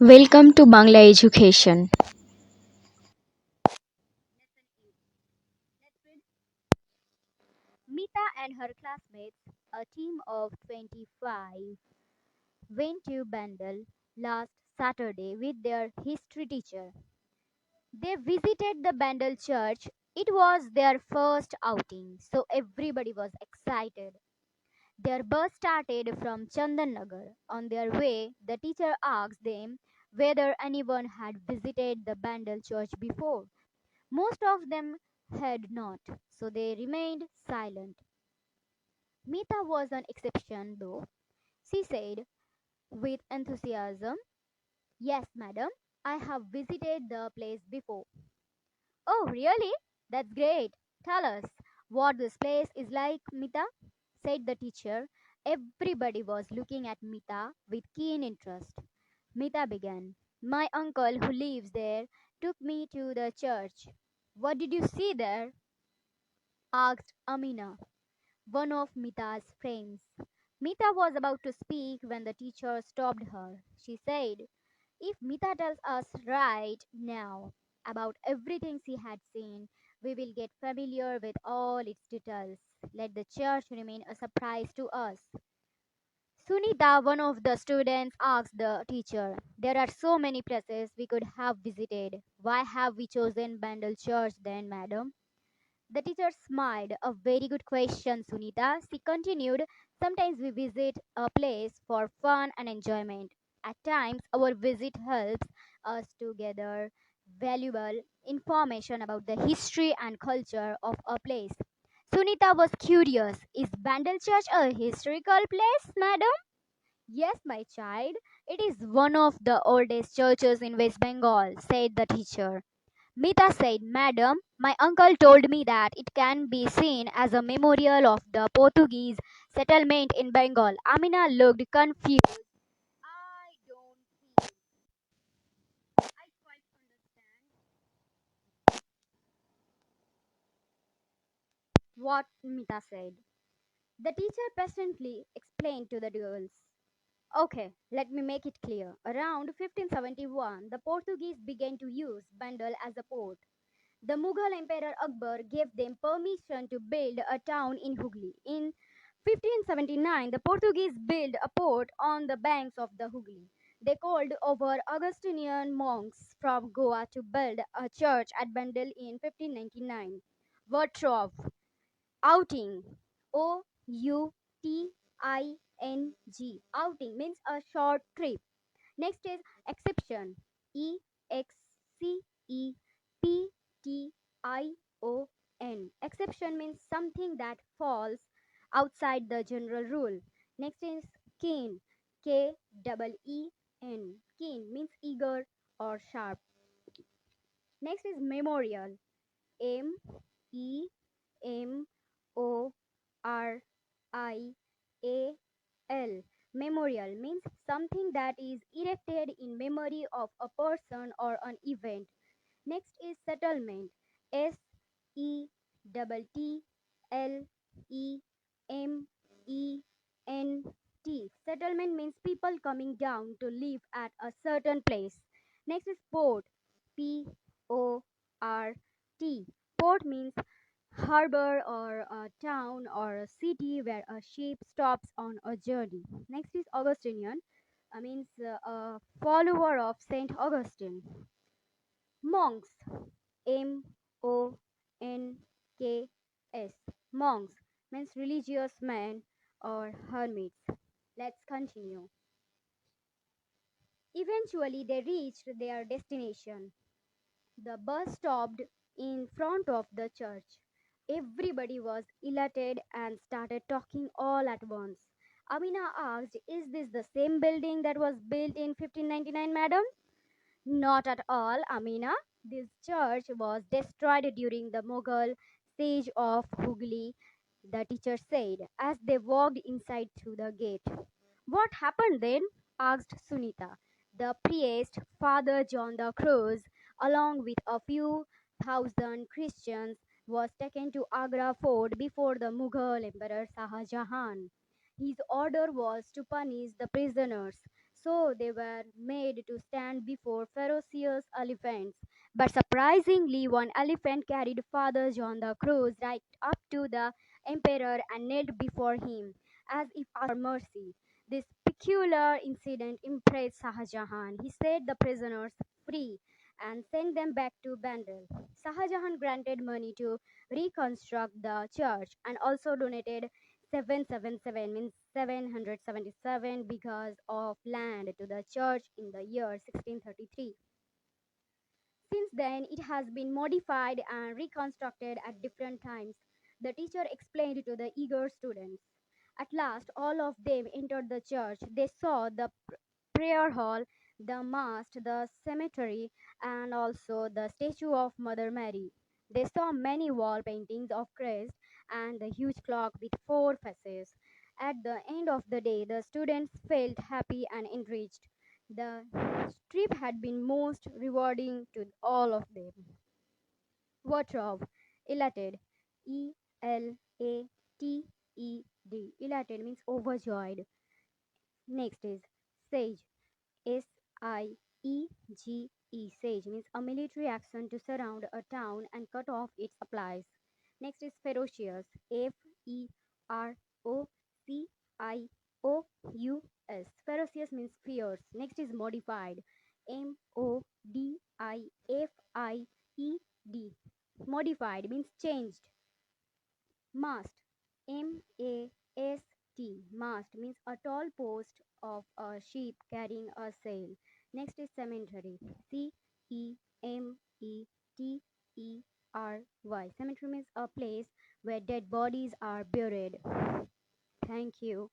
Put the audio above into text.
Welcome to Bangla Education. Mita and her classmates, a team of 25, went to Bandel last Saturday with their history teacher. They visited the Bandel church. It was their first outing, so everybody was excited. Their bus started from Chandan Nagar. On their way, the teacher asked them whether anyone had visited the Bandel church before. Most of them had not, so they remained silent. Mita was an exception, though. She said with enthusiasm, "Yes, madam, I have visited the place before." "Oh, really? That's great. Tell us what this place is like, Mita," said the teacher. Everybody was looking at Mita with keen interest. Mita began. "My uncle, who lives there, took me to the church." "What did you see there?" asked Amina, one of Mita's friends. Mita was about to speak when the teacher stopped her. She said, "If Mita tells us right now about everything she had seen, we will get familiar with all its details. Let the church remain a surprise to us." Sunita, one of the students, asked the teacher, "There are so many places we could have visited. Why have we chosen Bandel Church then, madam?" The teacher smiled. "A very good question, Sunita." She continued, "Sometimes we visit a place for fun and enjoyment. At times, our visit helps us to gather valuable information about the history and culture of a place." Sunita was curious. "Is Bandel Church a historical place, madam?" "Yes, my child. It is one of the oldest churches in West Bengal," said the teacher. Mita said, "Madam, my uncle told me that it can be seen as a memorial of the Portuguese settlement in Bengal." Amina looked confused. "I don't think I quite understand what Mita said." The teacher patiently explained to the girls. "Okay, let me make it clear. Around 1571, the Portuguese began to use Bandel as a port. The Mughal Emperor Akbar gave them permission to build a town in Hooghly. In 1579, the Portuguese built a port on the banks of the Hooghly. They called over Augustinian monks from Goa to build a church at Bandel in 1599. Word outing. Outing. Outing means a short trip. Next is exception. Exception. Exception means something that falls outside the general rule. Next is keen. Keen. Keen means eager or sharp. Next is memorial. Memorial. Memorial means something that is erected in memory of a person or an event. Next is settlement. Settlement. Settlement means people coming down to live at a certain place. Next is port. Port. Port means harbor or a town or a city where a ship stops on a journey. Next is Augustinian, means a follower of Saint Augustine. Monks. Monks. Monks means religious men or hermits. Let's continue. Eventually, they reached their destination. The bus stopped in front of the church. Everybody was elated and started talking all at once. Amina asked, "Is this the same building that was built in 1599, madam?" "Not at all, Amina. This church was destroyed during the Mughal siege of Hooghly," the teacher said as they walked inside through the gate. "What happened then?" asked Sunita. "The priest, Father John the Cross, along with a few thousand Christians, was taken to Agra fort before the Mughal Emperor Shah Jahan. His order was to punish the prisoners. So they were made to stand before ferocious elephants. But surprisingly, one elephant carried Father John the Cross right up to the emperor and knelt before him, as if for mercy. This peculiar incident impressed Shah Jahan. He set the prisoners free and sent them back to Bandar. Shah Jahan granted money to reconstruct the church and also donated 777 means 777 because of land to the church in the year 1633. Since then, it has been modified and reconstructed at different times. The teacher explained to the eager students. At last, all of them entered the church. They saw the prayer hall, the mosque, the cemetery, and also the statue of Mother Mary. They saw many wall paintings of Christ and the huge clock with four faces. At the end of the day, the students felt happy and enriched. The trip had been most rewarding to all of them. Wardrobe, elated, Elated. Elated means overjoyed. Next is sage, Siege. Siege means a military action to surround a town and cut off its supplies. Next is ferocious. Ferocious. Ferocious means fierce. Next is modified. Modified. Modified means changed. Mast. Mast. Mast means a tall post of a ship carrying a sail. Next is cemetery. Cemetery. Cemetery means a place where dead bodies are buried. Thank you.